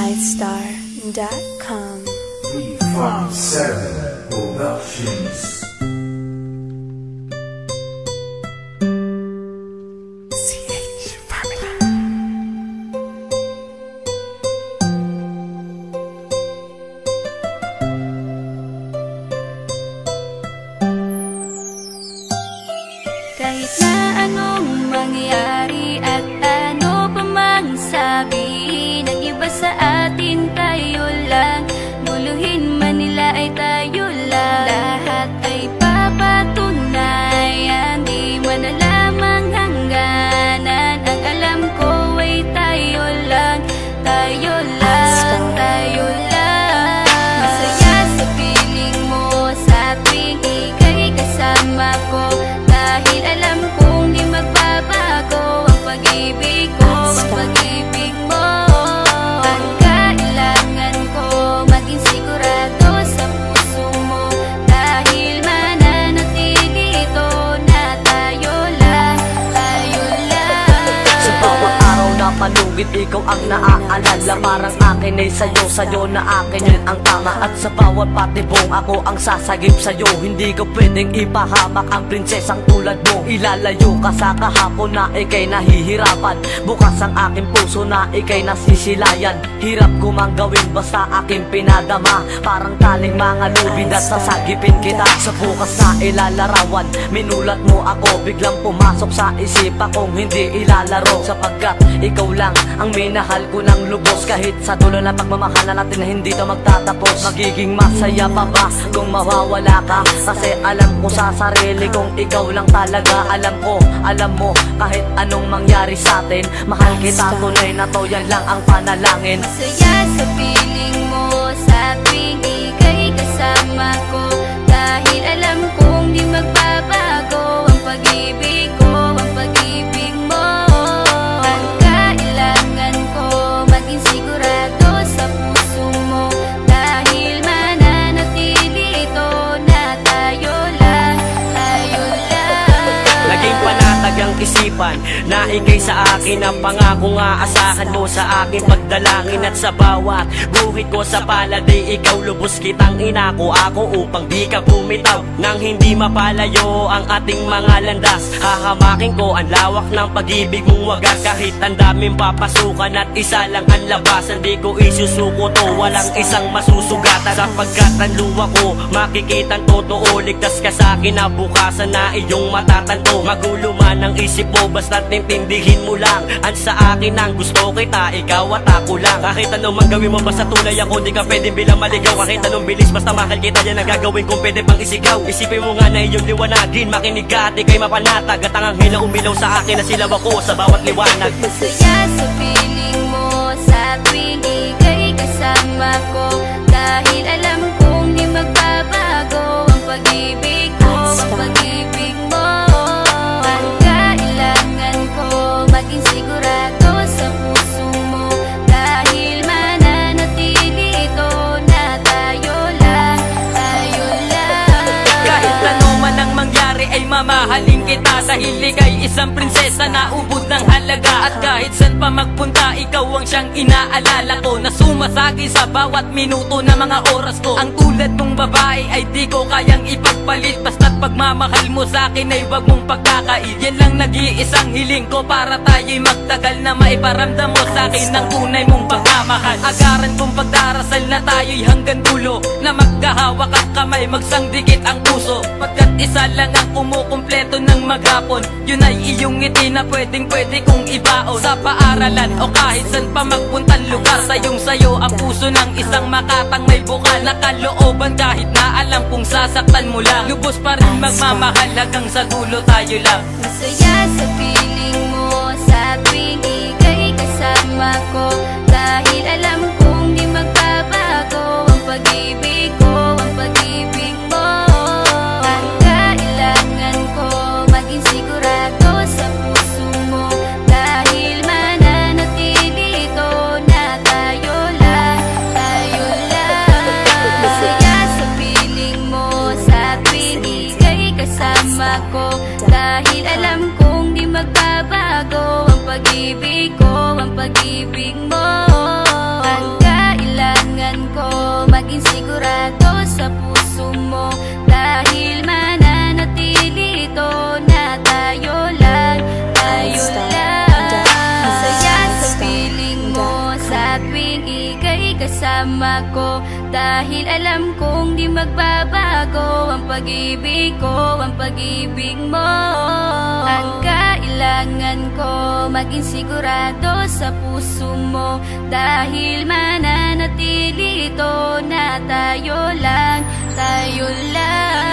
Lightstar.com. V57 Productions. Kahit na anong mangyari at ano pa mang sabi ng iba sa atin, tayo lang. Guluhin man nila ay tayo lang. Lahat ay papatunayan, di man alamang hangganan. Ang alam ko ay tayo lang, tayo lang, tayo lang. Masaya sa piling mo sa tuwing ika'y kasama ko, dahil alam kong di magbabago ang pag-ibig ko, ang pag-ibig mo. Ang kailangan ko maging sigurado sa puso mo, dahil mananatili ito na tayo lang, tayo lang. Sa bawat araw na palugit, ikaw ang naaalala. Parang akin ay sa'yo, sa'yo na akin yun ang tama. At sa bawat patibong, ako ang sasagip sa'yo. Hindi ko pwedeng ipahamak ang prinsesang tulad mo. Ilalayo ka sa kahapon na ika'y nahihirapan. Bukas ang aking puso na ika'y nasisilayan. Hirap ko mang gawin basta aking pinadama. Parang taling mga lubid at sasagipin kita. Sa bukas na ilalarawan, minulat mo ako. Biglang pumasok sa isipa kong hindi ilalaro. Sapagkat ikaw lang ang minahal ko ng lubos. Kahit sa dulo na pagmamahalan natin na hindi to magtatapos. Magiging masaya pa ba kung mawawala ka? Kasi alam ko sa sarili kong ikaw lang talaga. Alam ko, alam mo, kahit anong mangyari sa atin, mahal kita, tunay na to, yan lang ang panalangin. Masaya sa piling mo sa tuwing ika'y kasama ko, dahil alam kong di magbabago ang pag-ibig ko, ang pag-ibig mo. Ang kailangan ko maging sigurado sa puso mo, dahil mananatili ito na tayo lang, tayo lang. Naging panatag ang isipan na ikay sa akin ang pangako nga asahan mo sa aking pagdalangin. At sa bawat guhit ko sa palad ay ikaw lubos kitang inako ako upang di ka bumitaw. Nang hindi mapalayo ang ating mga landas, hahamakin ko ang lawak ng pag-ibig mong wagas. Kahit ang daming papasukan at isa lang ang labasan, di ko isusuko to, walang isang masusugatan. Sapagkat ang luwa ko makikitang totoo, ligtas ka sa akin na bukasan na iyong matatanto. Magulo man ang isip mo, basta't intindihin mo lang ang sa akin ang gusto kita, ikaw at ako lang. Kahit anong mang gawin mo, basta tunay ako, di ka pwedeng bilang maligaw. Kahit anong bilis, basta mahal kita, yan ang gagawin kung pwede pang isigaw. Isipin mo nga na iyong liwanagin, makinig ka at ika'y mapanatag. At ang anghel na umilaw sa akin na silaw ako sa bawat liwanag. Masaya sa piling mo sa tuwing ika'y kasama ko, dahil alam kong di magbabago ang pag-ibig ko, ang pag-ibig mo. Ang kailangan ko maging sigurado sa puso mo, dahil mananatili ito na tayo lang, tayo lang. Kahit ano man ang mangyari ay mamahalin kita, dahil ika'y isang prinsesa na ubod ng halaga. At kahit saan pa magpunta, ikaw ang siyang inaalala ko, na sumasagi sa bawat minuto na mga oras ko. Ang tulad mong babae ay di ko kayang ipagpalit, basta't pagmamahal mo sa akin ay wag mong pagkakait. Yan lang nag-iisang hiling ko para tayo'y magtagal, na maiparamdam mo sa akin ang tunay mong pagmamahal. Agaran kong pagdarasal na tayo'y hanggang dulo, na magkahawak ang kamay, magsangdikit ang puso. Pagkat isa lang ang kumukumpleto ng maghapon, yun ay iyong ngiti na pwedeng pwede kong ibaon. Sa paaralan o kahit saan pa magpuntang lugar, sayong sayo ang puso ng isang makatang may bukal na kalooban. Kahit na alam kung sasaktan mo lang, lubos pa rin magmamahal hanggang sa dulo tayo lang. Masaya sa piling mo sa tuwing ika'y kasama ko, dahil alam kong di magbabago ang pag-ibig ko, ang pag-ibig mo. Ang kailangan ko maging sigurado sa puso mo, dahil mananatili ito na tayo lang, tayo lang. Masaya sa piling mo sa tuwing ika'y kasama ko, dahil alam kong di magbabago ang pag-ibig ko, ang pag-ibig mo. Ang tuwing ika'y kasama ko, dahil alam kong di magbabago ang pag-ibig ko, ang pag-ibig mo. Ang kailangan ko, maging sigurado sa puso mo, dahil mananatili ito na tayo lang, tayo lang.